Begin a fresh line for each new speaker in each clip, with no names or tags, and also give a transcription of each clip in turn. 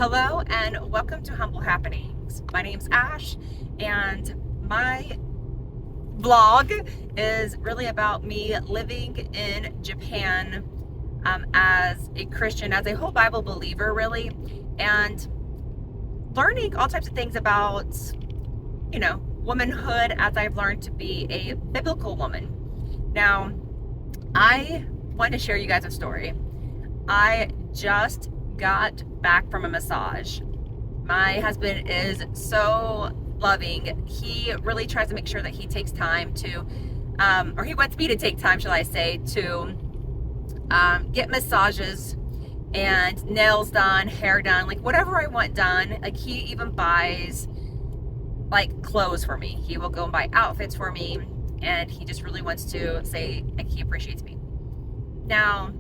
Hello and welcome to Humble Happenings. My name's Ash and my vlog is really about me living in Japan as a Christian, as a whole Bible believer really, and learning all types of things about, womanhood as I've learned to be a biblical woman. Now, I want to share you guys a story. I just got back from a massage. My husband is so loving. He really tries to make sure that he takes time to, or he wants me to take time, shall I say, to get massages and nails done, hair done, like whatever I want done. Like he even buys like clothes for me. He will go and buy outfits for me, and he just really wants to say like he appreciates me. Now,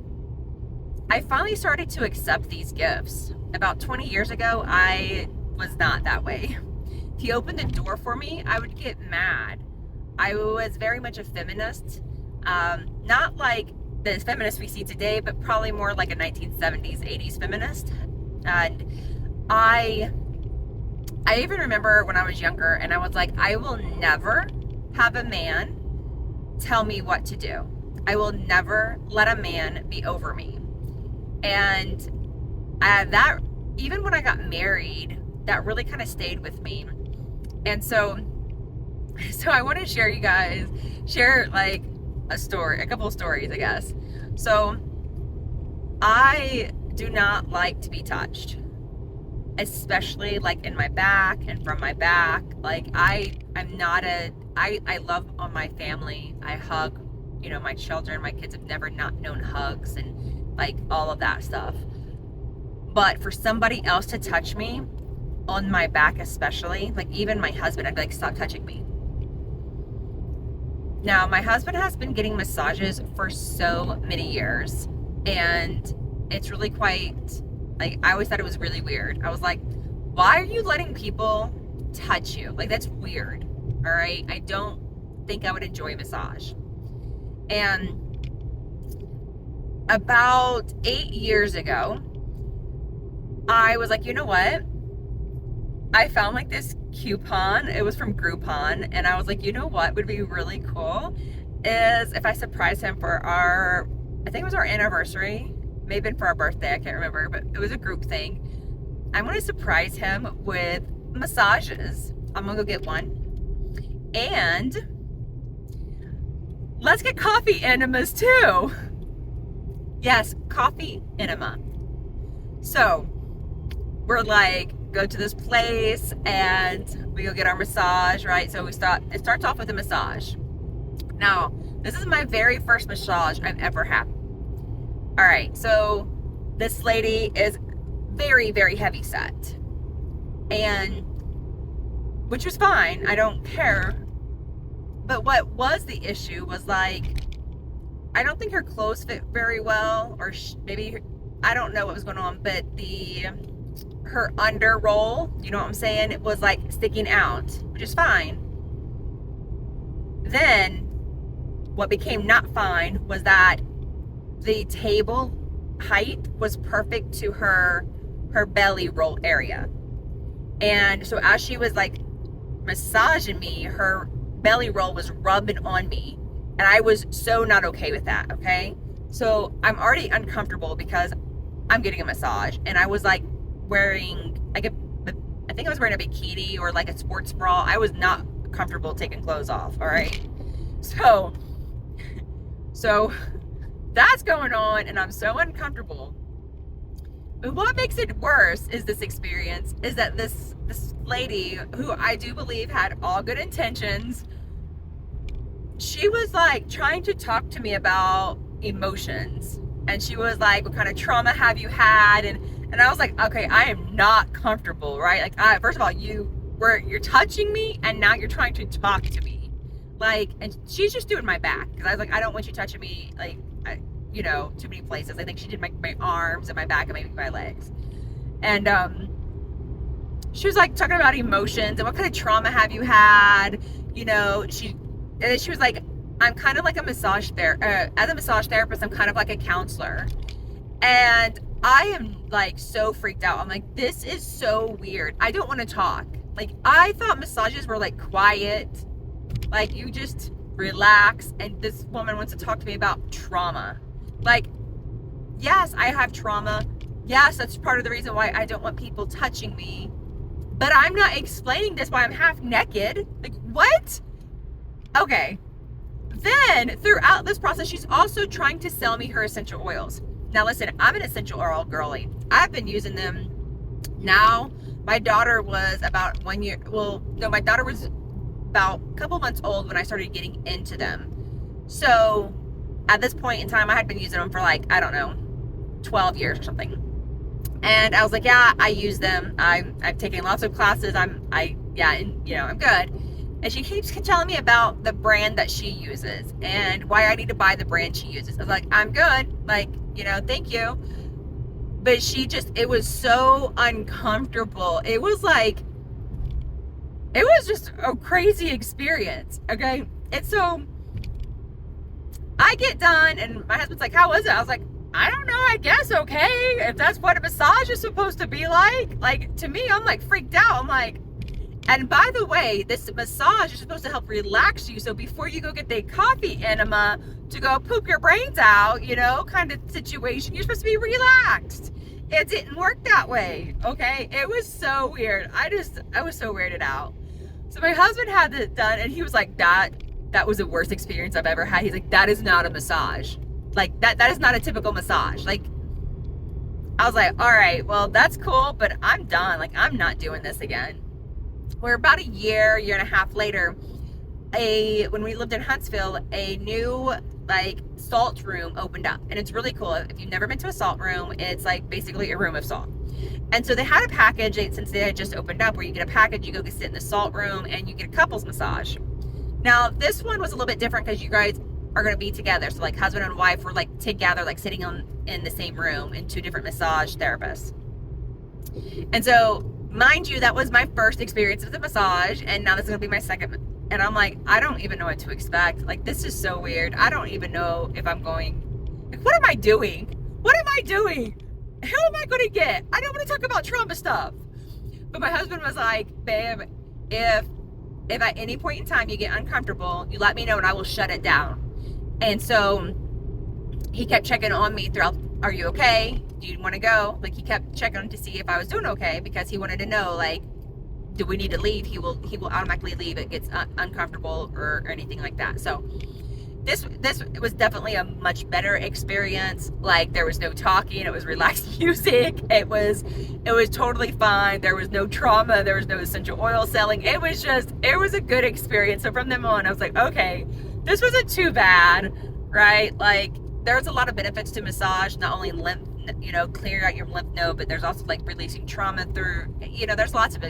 I finally started to accept these gifts. About 20 years ago, I was not that way. If he opened the door for me, I would get mad. I was very much a feminist. Not like the feminist we see today, but probably more like a 1970s, 80s feminist. And I even remember when I was younger and I was like, I will never have a man tell me what to do. I will never let a man be over me. And that, even when I got married, that really kind of stayed with me. And so I want to share like a couple of stories, I guess. So I do not like to be touched, especially like in my back and from my back. Like I love on my family. I hug, my children, my kids have never not known hugs and like all of that stuff. But for somebody else to touch me on my back, especially, like even my husband, I'd be like, stop touching me. Now, my husband has been getting massages for so many years, and it's really quite, like, I always thought it was really weird. I was like, why are you letting people touch you? Like, that's weird, all right? I don't think I would enjoy a massage. And about 8 years ago, I was like, you know what? I found like this coupon. It was from Groupon. And I was like, you know what would be really cool is if I surprised him for I think it was our anniversary. Maybe for our birthday. I can't remember, but it was a group thing. I'm going to surprise him with massages. I'm going to go get one. And let's get coffee enemas too. Yes, coffee enema. So we're like, go to this place and we go get our massage, right? So it starts off with a massage. Now, this is my very first massage I've ever had. All right, so this lady is very, very heavy set, and which was fine. I don't care. But what was the issue was like, I don't think her clothes fit very well, or maybe, I don't know what was going on, but her under roll, you know what I'm saying, it was like sticking out, which is fine. Then what became not fine was that the table height was perfect to her belly roll area. And so as she was like massaging me, her belly roll was rubbing on me. And I was so not okay with that, okay? So I'm already uncomfortable because I'm getting a massage. And I was like wearing, I think I was wearing a bikini or like a sports bra. I was not comfortable taking clothes off, all right? So that's going on and I'm so uncomfortable. But what makes it worse is this experience, is that this lady, who I do believe had all good intentions, she was like trying to talk to me about emotions. And she was like, what kind of trauma have you had? And I was like, okay, I am not comfortable, right? Like, first of all, you're touching me and now you're trying to talk to me. Like, and she's just doing my back. Cause I was like, I don't want you touching me, like, too many places. I think she did my arms and my back and maybe my legs. And, she was like talking about emotions and what kind of trauma have you had? She was like, I'm kind of like a massage therapist. As a massage therapist, I'm kind of like a counselor. And I am like so freaked out. I'm like, this is so weird. I don't want to talk. Like, I thought massages were like quiet, like you just relax, and this woman wants to talk to me about trauma. Like, yes, I have trauma. Yes, that's part of the reason why I don't want people touching me. But I'm not explaining this why I'm half naked. Like, what? Okay. Then, throughout this process, she's also trying to sell me her essential oils. Now, listen, I'm an essential oil girly. I've been using them now. My daughter was about 1 year. Well, no, my daughter was about a couple months old when I started getting into them. So, at this point in time, I had been using them for like, I don't know, 12 years or something. And I was like, yeah, I use them. I've taken lots of classes. I'm good. And she keeps telling me about the brand that she uses and why I need to buy the brand she uses. I was like, I'm good. Like, thank you. But it was so uncomfortable. It was just a crazy experience. Okay. And so I get done and my husband's like, how was it? I was like, I don't know, I guess okay. If that's what a massage is supposed to be like. Like, to me, I'm like freaked out. I'm like, and by the way, this massage is supposed to help relax you. So before you go get the coffee enema to go poop your brains out, kind of situation, you're supposed to be relaxed. It didn't work that way. Okay. It was so weird. I was so weirded out. So my husband had it done and he was like, that was the worst experience I've ever had. He's like, that is not a massage. Like, that is not a typical massage. Like, I was like, all right, well, that's cool, but I'm done. Like, I'm not doing this again. We're about a year and a half later, when we lived in Huntsville, a new, like, salt room opened up. And it's really cool. If you've never been to a salt room, it's, like, basically a room of salt. And so they had a package, since they had just opened up, where you get a package, you go sit in the salt room, and you get a couples massage. Now, this one was a little bit different because you guys are going to be together. So like husband and wife were like together, like sitting in the same room, and two different massage therapists. And so, mind you, that was my first experience with the massage, and now this is going to be my second. And I'm like, I don't even know what to expect. Like, this is so weird. I don't even know if I'm going, like, what am I doing? What am I doing? Who am I going to get? I don't want to talk about trauma stuff. But my husband was like, babe, if at any point in time you get uncomfortable, you let me know and I will shut it down. And so he kept checking on me throughout. Are you okay? Do you want to go? Like, he kept checking to see if I was doing okay, because he wanted to know, like, do we need to leave? He will automatically leave if it gets uncomfortable or anything like that. So this was definitely a much better experience. Like, there was no talking. It was relaxed music. It was totally fine. There was no trauma. There was no essential oil selling. It was a good experience. So from then on, I was like, okay, this wasn't too bad, right? Like, there's a lot of benefits to massage, not only lymph, clear out your lymph node, but there's also like releasing trauma through, there's lots of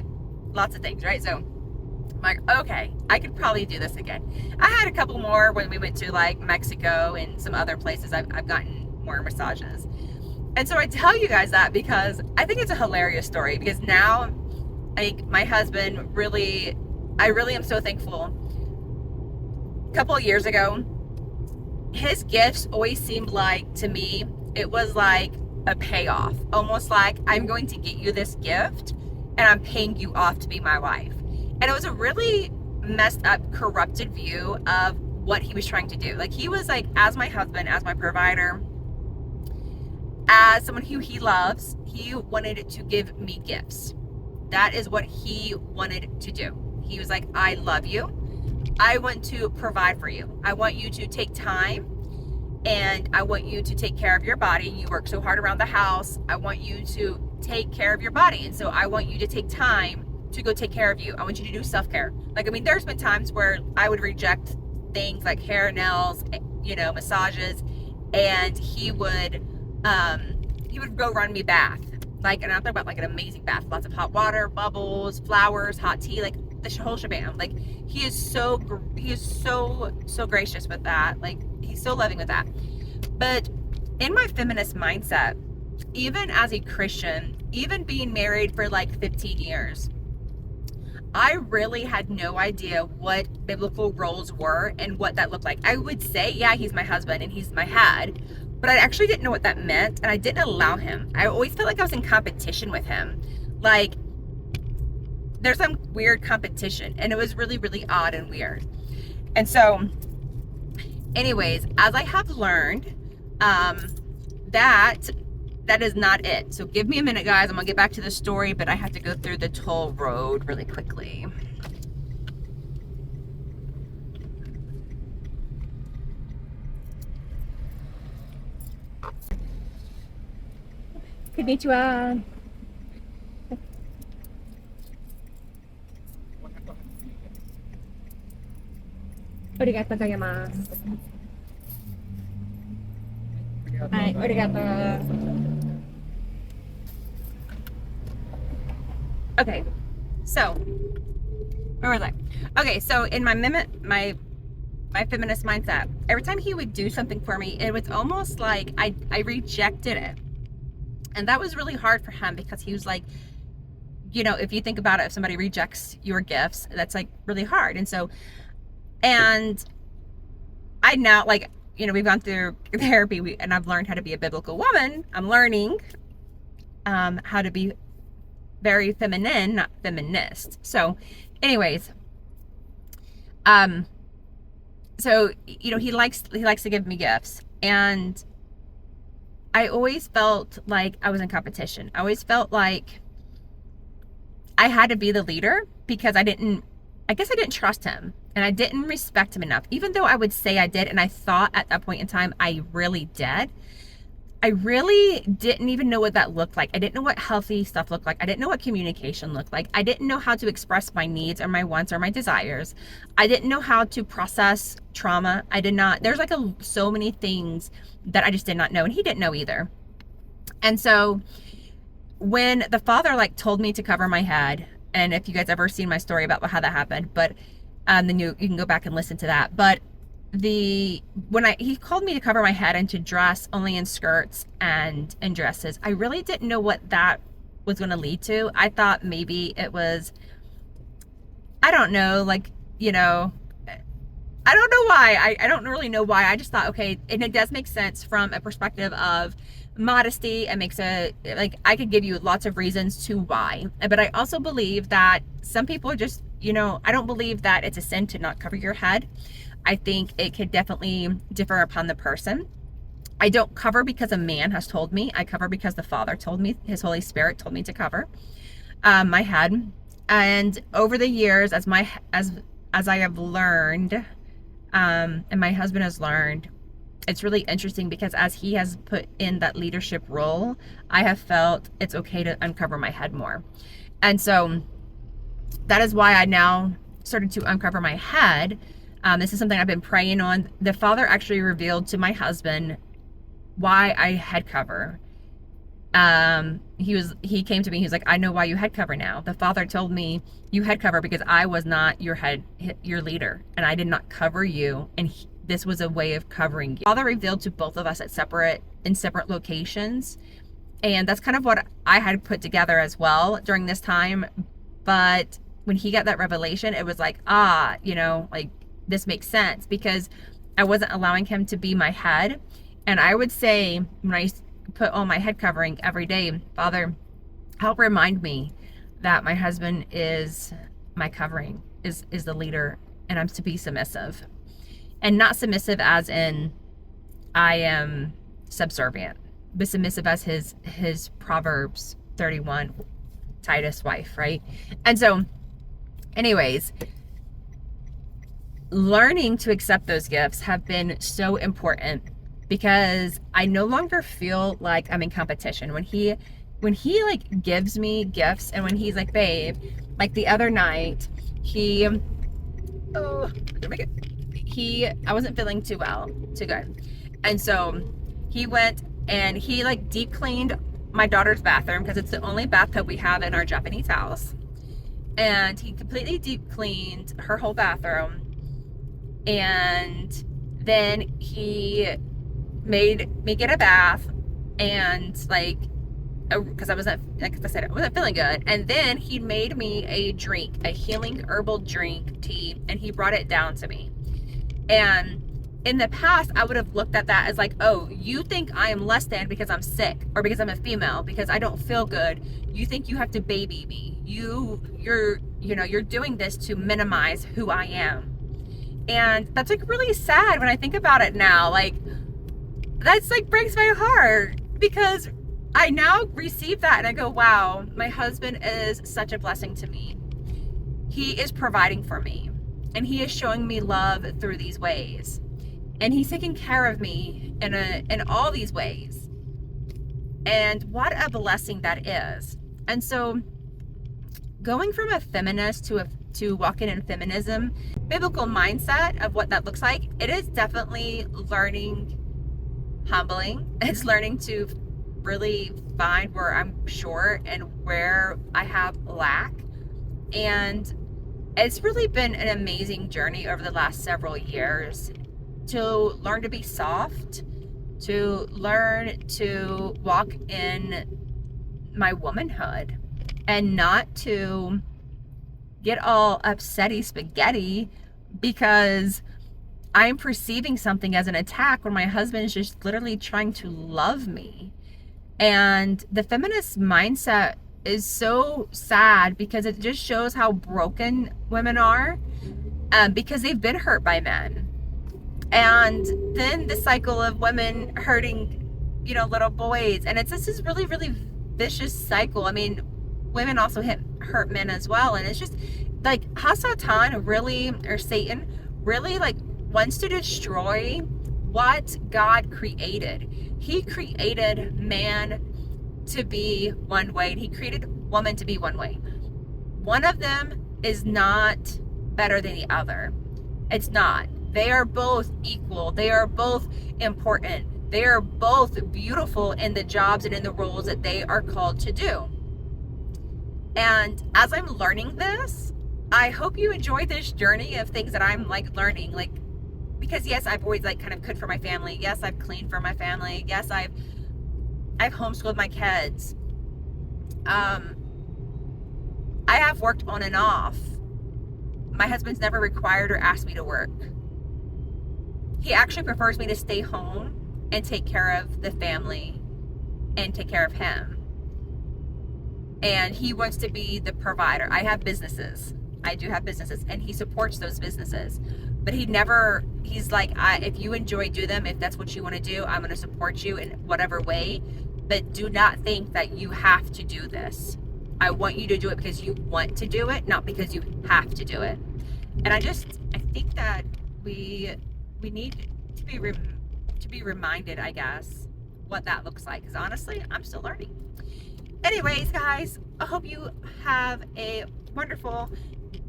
things, right? So I'm like, okay, I could probably do this again. I had a couple more when we went to like Mexico and some other places. I've gotten more massages. And so I tell you guys that because I think it's a hilarious story, because now, like, my husband I really am so thankful. A couple of years ago, his gifts always seemed like, to me, it was like a payoff. Almost like, I'm going to get you this gift and I'm paying you off to be my wife. And it was a really messed up, corrupted view of what he was trying to do. Like, he was like, as my husband, as my provider, as someone who he loves, he wanted to give me gifts. That is what he wanted to do. He was like, I love you. I want to provide for you. I want you to take time, and I want you to take care of your body. You work so hard around the house. I want you to take care of your body. And so I want you to take time to go take care of you. I want you to do self-care. Like, I mean, there's been times where I would reject things like hair, nails, massages, and he would go run me bath. Like, and I'm talking about like an amazing bath, lots of hot water, bubbles, flowers, hot tea, like the whole shebang. Like, he is so gracious with that. Like, he's so loving with that. But in my feminist mindset, even as a Christian, even being married for like 15 years, I really had no idea what biblical roles were and what that looked like. I would say, yeah, he's my husband and he's my head, but I actually didn't know what that meant, and I didn't allow him. I always felt like I was in competition with him. Like, there's some weird competition, and it was really, really odd and weird. And so, anyways, as I have learned, that is not it. So give me a minute, guys. I'm gonna get back to the story, but I have to go through the toll road really quickly. Konnichiwa. Arigatou gozaimasu. Hi, arigatou. Okay, so where was I? Okay, so in my feminist mindset, every time he would do something for me, it was almost like I rejected it. And that was really hard for him, because he was like, you know, if you think about it, if somebody rejects your gifts, that's like really hard. And so, and I now, like, you know, we've gone through therapy, and I've learned how to be a biblical woman. I'm learning how to be very feminine, not feminist. So anyways, so, you know, he likes to give me gifts, and I always felt like I was in competition. I always felt like I had to be the leader, because I guess I didn't trust him, and I didn't respect him enough. Even though I would say I did, and I thought at that point in time I really did, I really didn't even know what that looked like. I didn't know what healthy stuff looked like. I didn't know what communication looked like. I didn't know how to express my needs or my wants or my desires. I didn't know how to process trauma. I did not. There's like so many things that I just did not know, and he didn't know either. And so when the Father like told me to cover my head, and if you guys ever seen my story about how that happened, but then you can go back and listen to that. But he called me to cover my head and to dress only in skirts and in dresses, I really didn't know what that was going to lead to. I thought maybe it was, I don't know, like, you know, I don't know why. I don't really know why. I just thought, okay, and it does make sense from a perspective of modesty. It makes like, I could give you lots of reasons to why, but I also believe that some people are just, you know, I don't believe that it's a sin to not cover your head. I think it could definitely differ upon the person. I don't cover because a man has told me. I cover because the Father told me, his Holy Spirit told me to cover my head. And over the years, as I have learned, and my husband has learned, it's really interesting, because as he has put in that leadership role, I have felt it's okay to uncover my head more. And so that is why I now started to uncover my head. This is something I've been praying on. The Father actually revealed to my husband why I head cover. He came to me, he was like, I know why you head cover now. The Father told me you head cover because I was not your leader, and I did not cover you, and this was a way of covering you. The Father revealed to both of us in separate locations, and that's kind of what I had put together as well during this time. But when he got that revelation, it was like, you know, like, this makes sense, because I wasn't allowing him to be my head. And I would say, when I put on my head covering every day, Father, help remind me that my husband is my covering, is the leader, and I'm to be submissive. And not submissive as in I am subservient, but submissive as his Proverbs 31 Titus wife, right? And so anyways, learning to accept those gifts have been so important, because I no longer feel like I'm in competition. When he like gives me gifts, and when he's like, babe, like the other night, I wasn't feeling too good. And so he went and he like deep cleaned my daughter's bathroom, because it's the only bathtub we have in our Japanese house. And he completely deep cleaned her whole bathroom. And then he made me get a bath, and like, because I wasn't, like I said, I wasn't feeling good. And then he made me a drink, a healing herbal drink tea, and he brought it down to me. And in the past, I would have looked at that as like, oh, you think I am less than because I'm sick or because I'm a female, because I don't feel good. You think you have to baby me. You're doing this to minimize who I am. And that's like really sad when I think about it now. Like, that's like breaks my heart, because I now receive that and I go, wow, my husband is such a blessing to me. He is providing for me and he is showing me love through these ways. And he's taking care of me in all these ways. And what a blessing that is. And so going from a feminist to walking in feminism, biblical mindset of what that looks like, it is definitely learning, humbling. It's learning to really find where I'm short and where I have lack. And it's really been an amazing journey over the last several years to learn to be soft, to learn to walk in my womanhood, and not to get all upsetty spaghetti because I'm perceiving something as an attack when my husband is just literally trying to love me. And the feminist mindset is so sad because it just shows how broken women are, because they've been hurt by men. And then the cycle of women hurting, little boys. And it's just this really, really vicious cycle. I mean, women also hurt men as well. And it's just like Hasatan really, or Satan, really like wants to destroy what God created. He created man to be one way, and he created woman to be one way. One of them is not better than the other. It's not. They are both equal. They are both important. They are both beautiful in the jobs and in the roles that they are called to do. And as I'm learning this, I hope you enjoy this journey of things that I'm like learning, like, because yes, I've always like kind of cooked for my family. Yes, I've cleaned for my family. Yes, I've homeschooled my kids. I have worked on and off. My husband's never required or asked me to work. He actually prefers me to stay home and take care of the family and take care of him. And he wants to be the provider. I have businesses. I do have businesses, and he supports those businesses. But he's like, if you enjoy, do them. If that's what you want to do, I'm going to support you in whatever way. But do not think that you have to do this. I want you to do it because you want to do it, not because you have to do it. And I think that we need to be reminded, I guess, what that looks like. Because honestly, I'm still learning. Anyways, guys, I hope you have a wonderful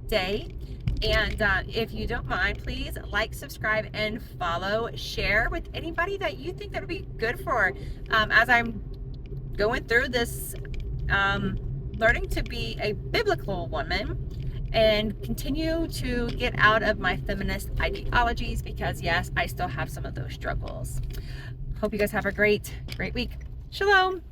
day. And if you don't mind, please like, subscribe, and follow. Share with anybody that you think that would be good for. As I'm going through this, learning to be a biblical woman and continue to get out of my feminist ideologies, because yes, I still have some of those struggles. Hope you guys have a great week. Shalom.